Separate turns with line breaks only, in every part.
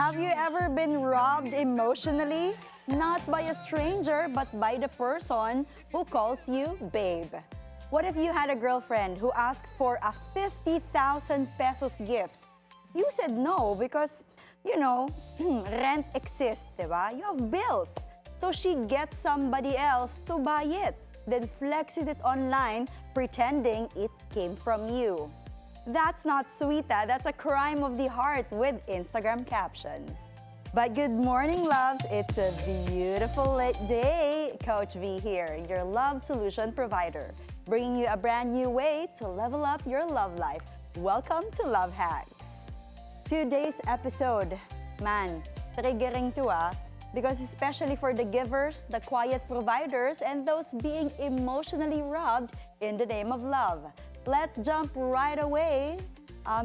Have you ever been robbed emotionally? Not by a stranger, but by the person who calls you babe. What if you had a girlfriend who asked for a 50,000 pesos gift? You said no because, rent exists, diba? You have bills. So she gets somebody else to buy it, then flexes it online, pretending it came from you. That's not sweeta, that's a crime of the heart with Instagram captions. But good morning, loves. It's a beautiful day. Coach V here, your love solution provider, bringing you a brand new way to level up your love life. Welcome to Love Hacks. Today's episode, man, triggering to because especially for the givers, the quiet providers, and those being emotionally robbed in the name of love. Let's jump right away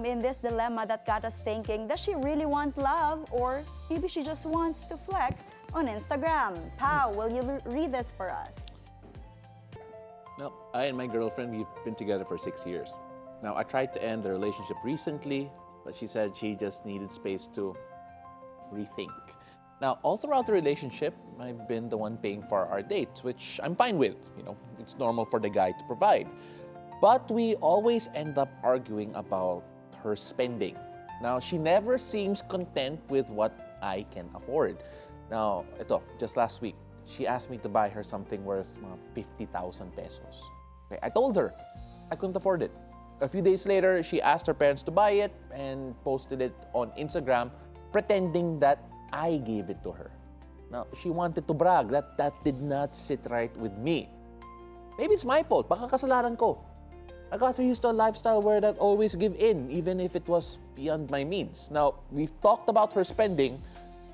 in this dilemma that got us thinking, does she really want love or maybe she just wants to flex on Instagram? Pao, will you read this for us?
Now, I and my girlfriend, we've been together for 6 years. Now, I tried to end the relationship recently, but she said she just needed space to rethink. Now, all throughout the relationship, I've been the one paying for our dates, which I'm fine with. It's normal for the guy to provide. But we always end up arguing about her spending. Now, she never seems content with what I can afford. Now, just last week, she asked me to buy her something worth 50,000 pesos. Okay, I told her I couldn't afford it. A few days later, she asked her parents to buy it and posted it on Instagram, pretending that I gave it to her. Now, she wanted to brag. That did not sit right with me. Maybe it's my fault. Baka kasalanan ko. I got her used to a lifestyle where I'd always give in, even if it was beyond my means. Now, we've talked about her spending.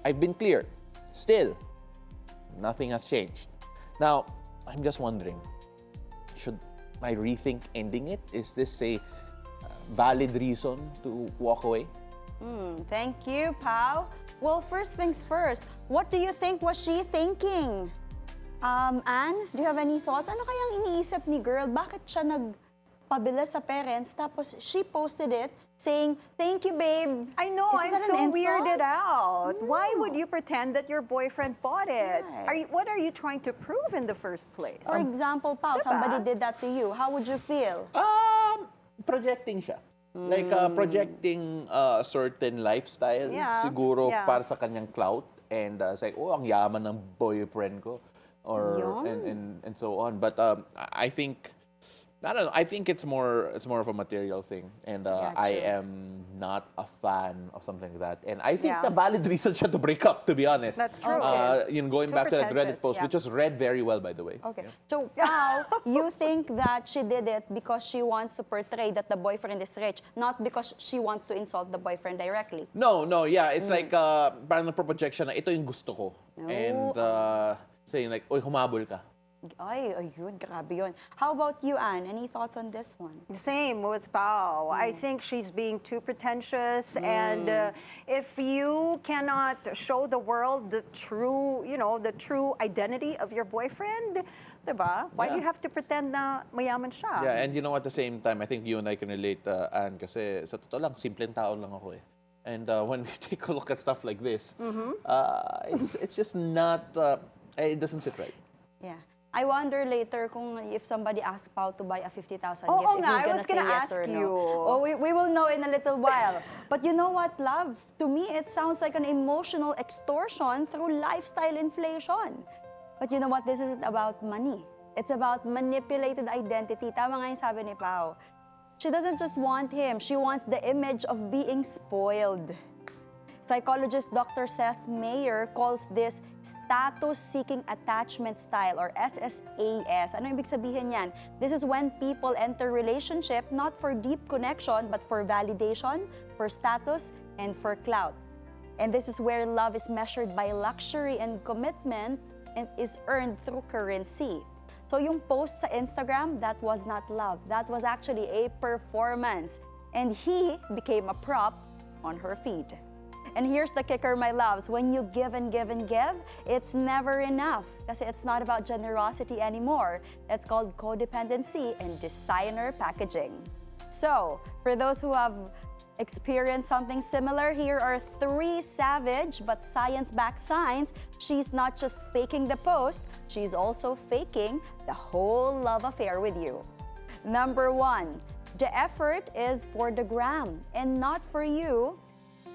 I've been clear. Still, nothing has changed. Now, I'm just wondering, should I rethink ending it? Is this a valid reason to walk away?
Thank you, Pao. Well, first things first, what do you think was she thinking? Anne, do you have any thoughts? Ano kayang iniisip ni girl? Bakit siya nagpabila sa parents tapos she posted it saying, "Thank you, babe."
I know,
Isn't
I'm
that an
so
insult?
weirded out. Why
No.
would you pretend that your boyfriend bought it?
Right.
What are you trying to prove in the first place?
For example, Pao,
Diba?
somebody did that to you. How would you feel?
Projecting siya. Like projecting a certain lifestyle,
Yeah,
siguro
yeah.
para sa kanyang clout. And it's like, ang yaman ng boyfriend ko. Or,
Yun.
and so on. But I think, I don't know, I think it's more of a material thing. And I
Gotcha.
am not a fan of something like that. And I think
Yeah.
the valid reason siya to break up, to be honest.
That's true.
Going
Too
back to that Reddit
pretentious,
post,
yeah.
which was read very well, by the way.
Okay. So, Pao, you think that she did it because she wants to portray that the boyfriend is rich, not because she wants to insult the boyfriend directly?
No, yeah. It's like, parang nagpo-projection na ito yung gusto ko. And saying like, oy, humabol ka.
Ay, ayun, grabe yun. How about you, Anne? Any thoughts on this one?
Same with Bao. I think she's being too pretentious, and if you cannot show the world the true, the true identity of your boyfriend, diba? Why do you have to pretend na mayaman siya?
Yeah, and at the same time, I think you and I can relate, Anne, kasi sa totoo lang, simpleng tao lang ako eh. And when we take a look at stuff like this, it's just not, it doesn't sit right.
Yeah. I wonder later kung if somebody asks Pao to buy a 50,000 gift,
Oo
if
nga, I
he's
was
gonna say
gonna
yes
ask
or no.
you.
Oh, we will know in a little while. But you know what, love? To me, it sounds like an emotional extortion through lifestyle inflation. But you know what? This isn't about money. It's about manipulated identity. Tama nga yung sabi ni Pao. She doesn't just want him. She wants the image of being spoiled. Psychologist Dr. Seth Mayer calls this status-seeking attachment style or SSAS. Ano ibig sabihin yan? This is when people enter relationship not for deep connection but for validation, for status, and for clout. And this is where love is measured by luxury and commitment and is earned through currency. So yung post sa Instagram, that was not love. That was actually a performance. And he became a prop on her feed. And here's the kicker, my loves. When you give and give and give, it's never enough. Kasi it's not about generosity anymore. It's called codependency and designer packaging. So, for those who have Experience something similar? Here are 3 savage but science-backed signs she's not just faking the post, she's also faking the whole love affair with you. Number 1, the effort is for the gram and not for you.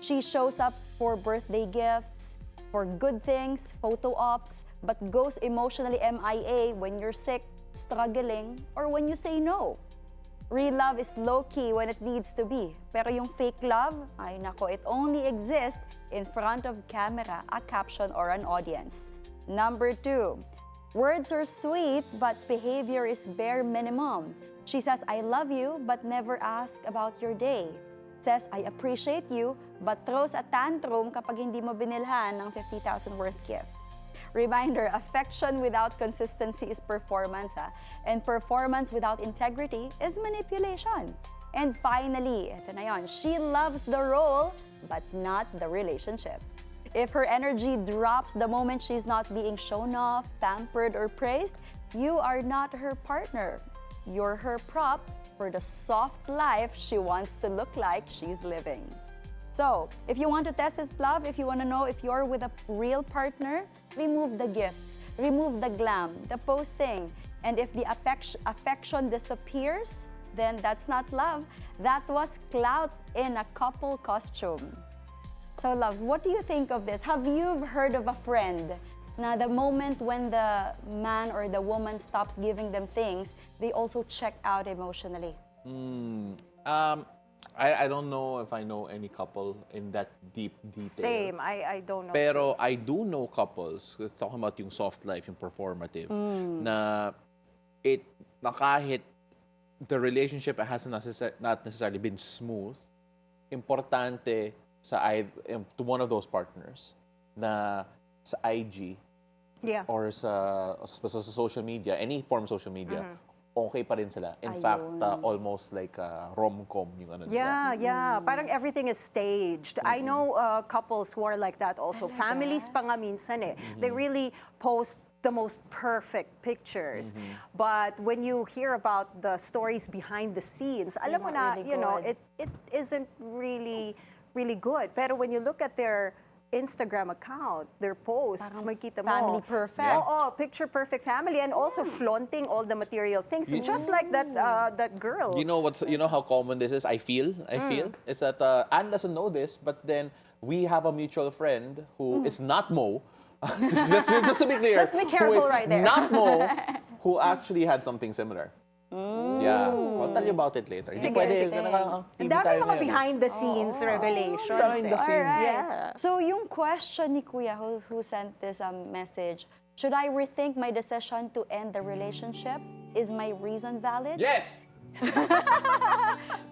She shows up for birthday gifts, for good things, photo ops, but goes emotionally MIA when you're sick, struggling, or when you say no. Real love is low-key when it needs to be. Pero yung fake love, ay nako, it only exists in front of camera, a caption, or an audience. Number 2, words are sweet, but behavior is bare minimum. She says, I love you, but never asks about your day. Says, I appreciate you, but throws a tantrum kapag hindi mo binilhan ng 50,000 worth gift. Reminder, affection without consistency is performance, and performance without integrity is manipulation. And finally, ito na yun, she loves the role but not the relationship. If her energy drops the moment she's not being shown off, pampered, or praised, you are not her partner. You're her prop for the soft life she wants to look like she's living. So, if you want to test his love, if you want to know if you're with a real partner, remove the gifts, remove the glam, the posting. And if the affection disappears, then that's not love. That was clout in a couple costume. So, love, what do you think of this? Have you heard of a friend na the moment when the man or the woman stops giving them things, they also check out emotionally?
I don't know if I know any couple in that deep detail.
Same, I don't know.
Pero I do know couples, talking about yung soft life, yung performative, na kahit the relationship hasn't not necessarily been smooth, importante to one of those partners na sa IG or sa social media, any form of social media, okay pa rin sila. In fact, almost like rom-com yung ano nila.
Yeah. Parang everything is staged. I know couples who are like that also. Families pa nga minsan eh. They really post the most perfect pictures. But when you hear about the stories behind the scenes, alam mo na,
really
you know,
good.
it isn't really good. Pero when you look at their Instagram account, their posts, makita mo.
Family perfect.
Oo, picture perfect family, and also flaunting all the material things, just like that that girl.
You know how common this is? I feel is that Anne doesn't know this, but then we have a mutual friend who is not Mo. just to be clear,
Let's be careful
who is
right there.
not Mo, who actually had something similar. Yeah, I'll tell you about it later. Hindi
Sige,
pwede,
sige.
TV
Ang dami
tayo
mga
ngayon.
behind the scenes revelations.
Behind the scenes.
Alright.
Yeah.
So yung question ni Kuya who sent this message, should I rethink my decision to end the relationship? Is my reason valid?
Yes!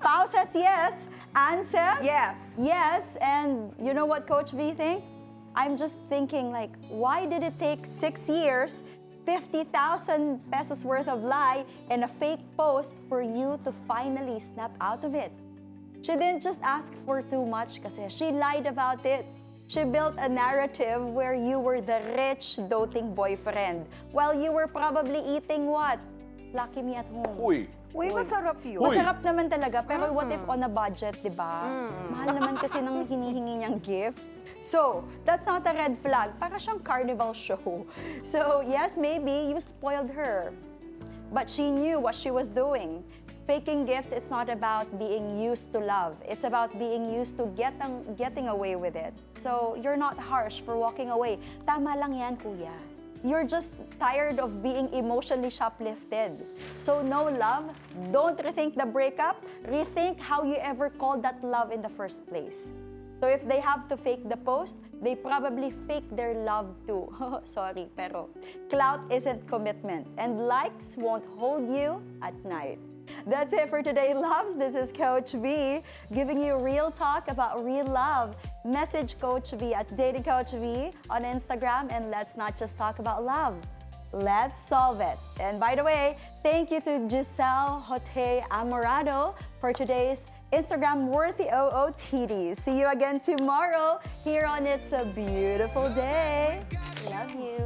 Pao says yes. Anne says
Yes.
Yes. And you know what Coach V think? I'm just thinking like, why did it take 6 years, 50,000 pesos worth of lie, and a fake post for you to finally snap out of it? She didn't just ask for too much kasi she lied about it. She built a narrative where you were the rich, doting boyfriend while you were probably eating what? Lucky Me at home.
Uy!
Uy, masarap yun.
Masarap naman talaga, pero what if on a budget, di ba? Mahal naman kasi ng hinihingi niyang gift. So, that's not a red flag. Para siyang carnival show. So, yes, maybe you spoiled her. But she knew what she was doing. Faking gift, it's not about being used to love. It's about being used to getting away with it. So, you're not harsh for walking away. Tama lang yan, kuya. You're just tired of being emotionally shoplifted. So, no love. Don't rethink the breakup. Rethink how you ever called that love in the first place. So if they have to fake the post, they probably fake their love too. Sorry, pero clout isn't commitment, and likes won't hold you at night. That's it for today, loves. This is Coach V giving you real talk about real love. Message Coach V at Dating Coach V on Instagram, and let's not just talk about love. Let's solve it. And by the way, thank you to Giselle Hote Amorado for today's Instagram worthy OOTD. See you again tomorrow here on It's a Beautiful Day. Love you.